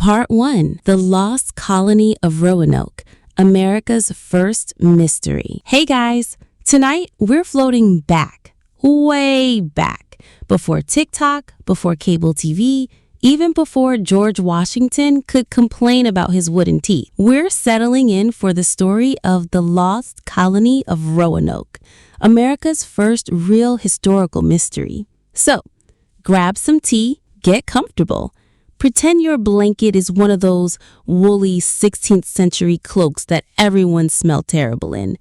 Part 1. The Lost Colony of Roanoke, America's First Mystery. Hey guys! Tonight, we're floating back, way back, before TikTok, before cable TV, even before George Washington could complain about his wooden teeth. We're settling in for the story of the Lost Colony of Roanoke, America's first real historical mystery. So, grab some tea, get comfortable. Pretend your blanket is one of those woolly 16th century cloaks that everyone smelled terrible in,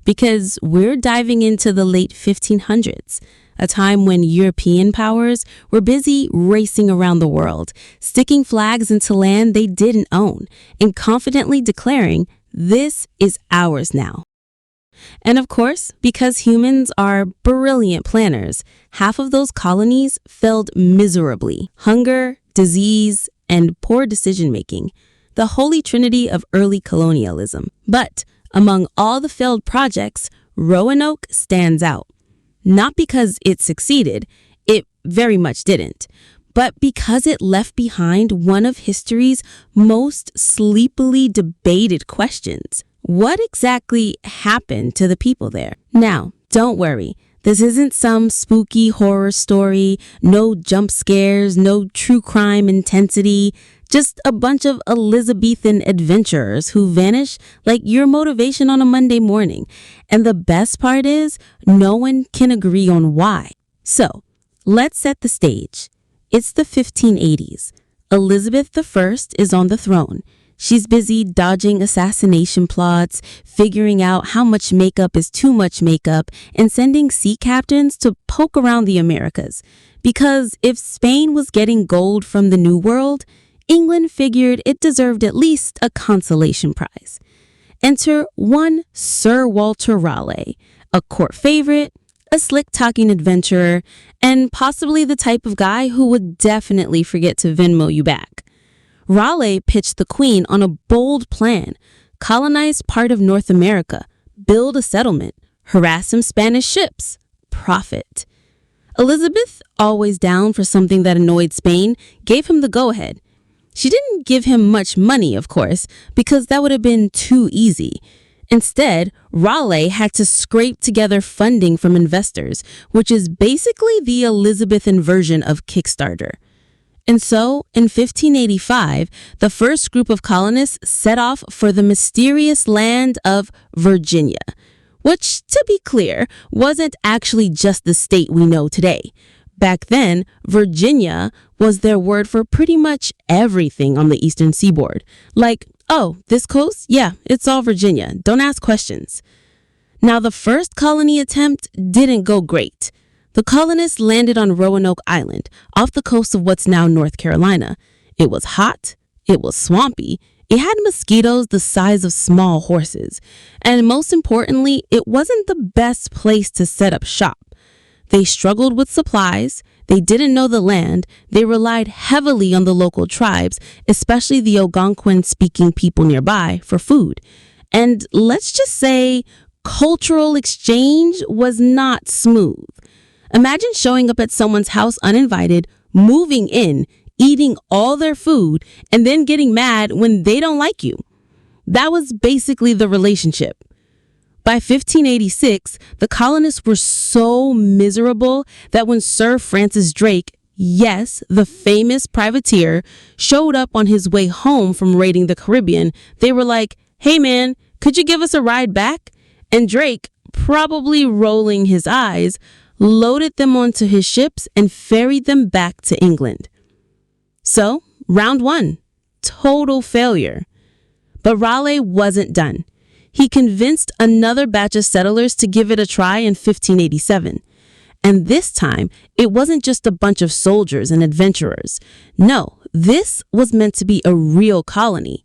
because we're diving into the late 1500s, a time when European powers were busy racing around the world, sticking flags into land they didn't own, and confidently declaring, "This is ours now." And of course, because humans are brilliant planners, half of those colonies failed miserably. Hunger, disease, and poor decision-making, the holy trinity of early colonialism. But among all the failed projects, Roanoke stands out. Not because it succeeded, it very much didn't, but because it left behind one of history's most sleepily debated questions. What exactly happened to the people there? Now, don't worry. This isn't some spooky horror story, no jump scares, no true crime intensity, just a bunch of Elizabethan adventurers who vanish like your motivation on a Monday morning. And the best part is, no one can agree on why. So, let's set the stage. It's the 1580s. Elizabeth I is on the throne. She's busy dodging assassination plots, figuring out how much makeup is too much makeup, and sending sea captains to poke around the Americas. Because if Spain was getting gold from the New World, England figured it deserved at least a consolation prize. Enter one Sir Walter Raleigh, a court favorite, a slick-talking adventurer, and possibly the type of guy who would definitely forget to Venmo you back. Raleigh pitched the Queen on a bold plan: colonize part of North America, build a settlement, harass some Spanish ships, profit. Elizabeth, always down for something that annoyed Spain, gave him the go-ahead. She didn't give him much money, of course, because that would have been too easy. Instead, Raleigh had to scrape together funding from investors, which is basically the Elizabethan version of Kickstarter. And so, in 1585, the first group of colonists set off for the mysterious land of Virginia, which, to be clear, wasn't actually just the state we know today. Back then, Virginia was their word for pretty much everything on the eastern seaboard. Like, oh, this coast? Yeah, it's all Virginia. Don't ask questions. Now, the first colony attempt didn't go great. The colonists landed on Roanoke Island, off the coast of what's now North Carolina. It was hot, it was swampy, it had mosquitoes the size of small horses, and most importantly, it wasn't the best place to set up shop. They struggled with supplies, they didn't know the land, they relied heavily on the local tribes, especially the Algonquin-speaking people nearby, for food. And let's just say, cultural exchange was not smooth. Imagine showing up at someone's house uninvited, moving in, eating all their food, and then getting mad when they don't like you. That was basically the relationship. By 1586, the colonists were so miserable that when Sir Francis Drake, yes, the famous privateer, showed up on his way home from raiding the Caribbean, they were like, "Hey man, could you give us a ride back?" And Drake, probably rolling his eyes, loaded them onto his ships and ferried them back to England. So, round one, total failure. But Raleigh wasn't done. He convinced another batch of settlers to give it a try in 1587. And this time, it wasn't just a bunch of soldiers and adventurers. No, this was meant to be a real colony.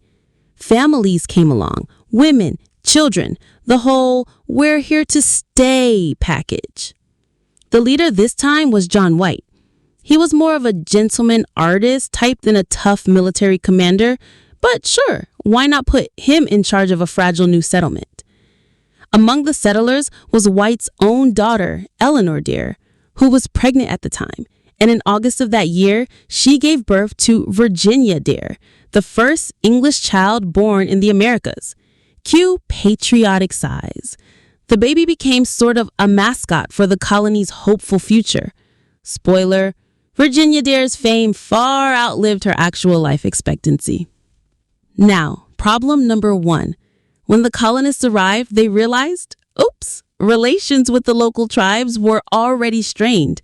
Families came along, women, children, the whole "we're here to stay" package. The leader this time was John White. He was more of a gentleman artist type than a tough military commander, but sure, why not put him in charge of a fragile new settlement? Among the settlers was White's own daughter, Eleanor Dear, who was pregnant at the time, and in August of that year, she gave birth to Virginia Dear, the first English child born in the Americas. Cue patriotic sighs. The baby became sort of a mascot for the colony's hopeful future. Spoiler, Virginia Dare's fame far outlived her actual life expectancy. Now, problem number 1. When the colonists arrived, they realized, oops, relations with the local tribes were already strained.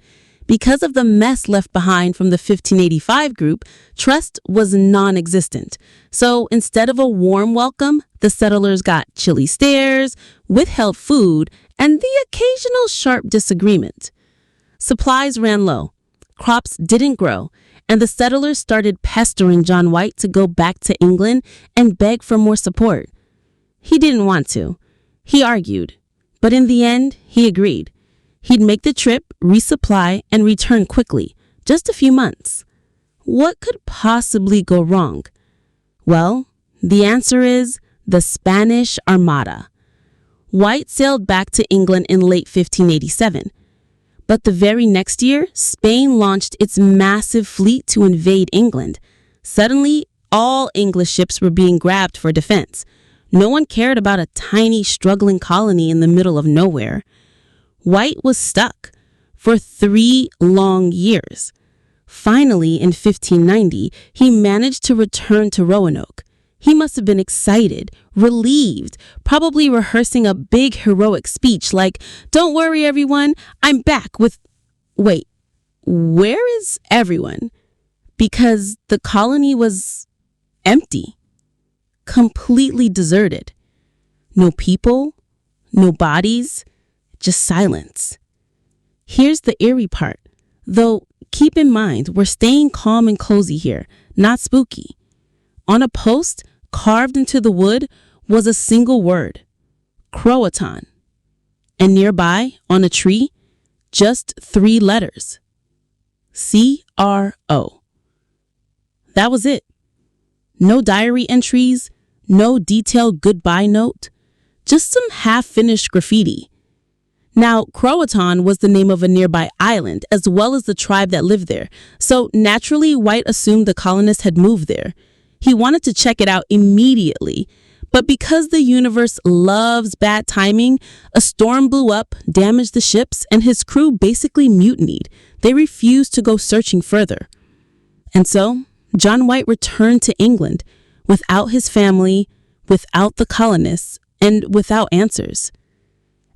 Because of the mess left behind from the 1585 group, trust was non-existent. So instead of a warm welcome, the settlers got chilly stares, withheld food, and the occasional sharp disagreement. Supplies ran low, crops didn't grow, and the settlers started pestering John White to go back to England and beg for more support. He didn't want to. He argued, but in the end, he agreed. He'd make the trip, resupply, and return quickly, just a few months. What could possibly go wrong? Well, the answer is the Spanish Armada. White sailed back to England in late 1587. But the very next year, Spain launched its massive fleet to invade England. Suddenly, all English ships were being grabbed for defense. No one cared about a tiny, struggling colony in the middle of nowhere. White was stuck for 3 long years. Finally, in 1590, he managed to return to Roanoke. He must have been excited, relieved, probably rehearsing a big heroic speech like, "Don't worry, everyone, I'm back with..." Wait, where is everyone? Because the colony was empty, completely deserted. No people, no bodies, just silence. Here's the eerie part. Though, keep in mind, we're staying calm and cozy here, not spooky. On a post, carved into the wood, was a single word, Croatan. And nearby, on a tree, just 3 letters, C-R-O. That was it. No diary entries, no detailed goodbye note, just some half-finished graffiti. Now, Croatan was the name of a nearby island, as well as the tribe that lived there, so naturally White assumed the colonists had moved there. He wanted to check it out immediately, but because the universe loves bad timing, a storm blew up, damaged the ships, and his crew basically mutinied. They refused to go searching further. And so, John White returned to England, without his family, without the colonists, and without answers.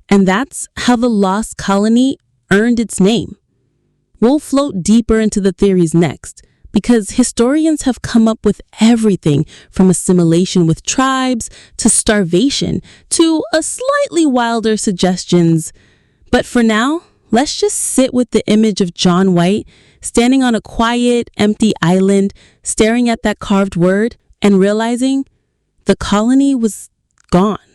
And that's how the lost colony earned its name. We'll float deeper into the theories next, because historians have come up with everything from assimilation with tribes to starvation to a slightly wilder suggestions. But for now, let's just sit with the image of John White standing on a quiet, empty island, staring at that carved word and realizing the colony was gone.